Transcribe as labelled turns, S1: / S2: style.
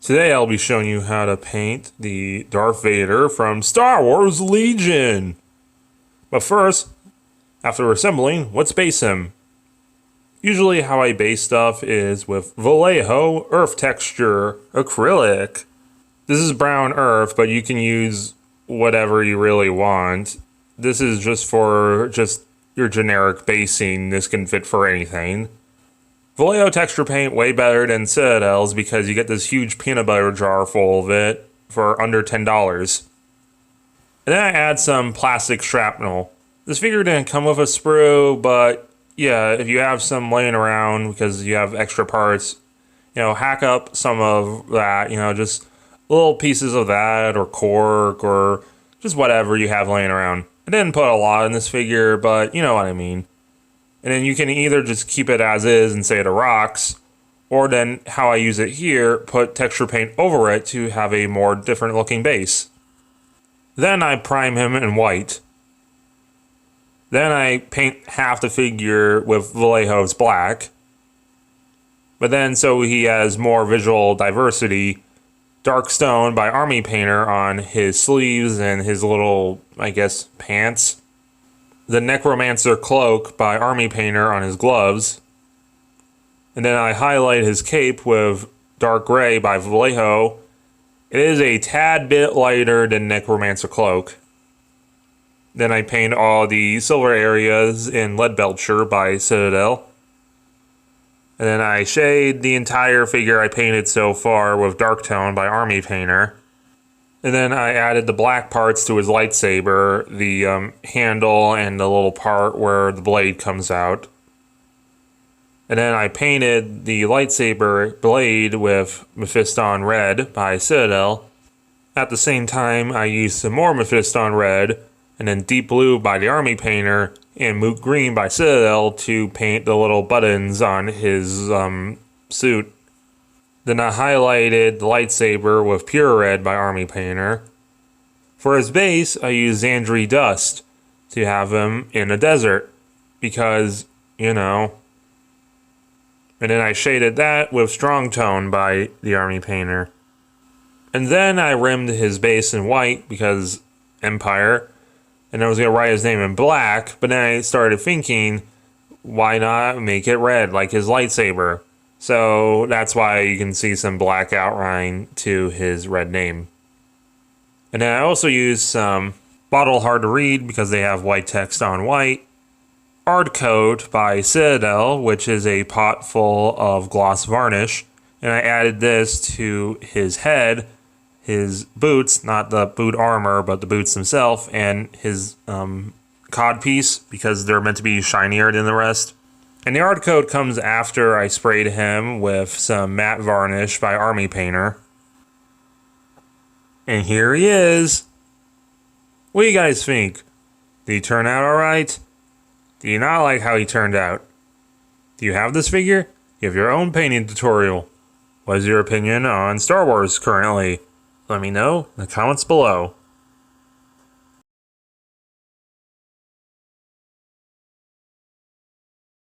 S1: Today I'll be showing you how to paint the Darth Vader from Star Wars Legion. But first, after assembling, let's base him. Usually how I base stuff is with Vallejo earth texture acrylic. This is brown earth, but you can use whatever you really want. This is just for your generic basing. This can fit for anything. Vallejo texture paint way better than Citadel's because you get this huge peanut butter jar full of it for under $10. And then I add some plastic shrapnel. This figure didn't come with a sprue, but yeah, if you have some laying around because you have extra parts, hack up some of that, just little pieces of that or cork or just whatever you have laying around. I didn't put a lot in this figure, but you know what I mean. And then you can either just keep it as is and say it rocks, or then how I use it here, put texture paint over it to have a more different looking base. Then I prime him in white. Then I paint half the figure with Vallejo's black. But then so he has more visual diversity, dark stone by Army Painter on his sleeves and his little, I guess, pants. The Necromancer cloak by Army Painter on his gloves. And then I highlight his cape with dark gray by Vallejo. It is a tad bit lighter than Necromancer cloak. Then I paint all the silver areas in Leadbelcher by Citadel. And then I shade the entire figure I painted so far with dark tone by Army Painter. And then I added the black parts to his lightsaber, the handle and the little part where the blade comes out. And then I painted the lightsaber blade with Mephiston Red by Citadel. At the same time, I used some more Mephiston Red, and then Deep Blue by the Army Painter, and Moot Green by Citadel to paint the little buttons on his suit. Then I highlighted the lightsaber with Pure Red by Army Painter. For his base, I used Xandri Dust to have him in a desert, because, And then I shaded that with Strong Tone by the Army Painter. And then I rimmed his base in white, because Empire, and I was going to write his name in black, but then I started thinking, why not make it red like his lightsaber? So that's why you can see some black outline to his red name. And then I also used some Bottle Hard to Read because they have white text on white. Ard Coat by Citadel, which is a pot full of gloss varnish. And I added this to his head, his boots, not the boot armor, but the boots themselves, and his codpiece because they're meant to be shinier than the rest. And the art coat comes after I sprayed him with some matte varnish by Army Painter. And here he is. What do you guys think? Did he turn out alright? Do you not like how he turned out? Do you have this figure? You have your own painting tutorial. What is your opinion on Star Wars currently? Let me know in the comments below.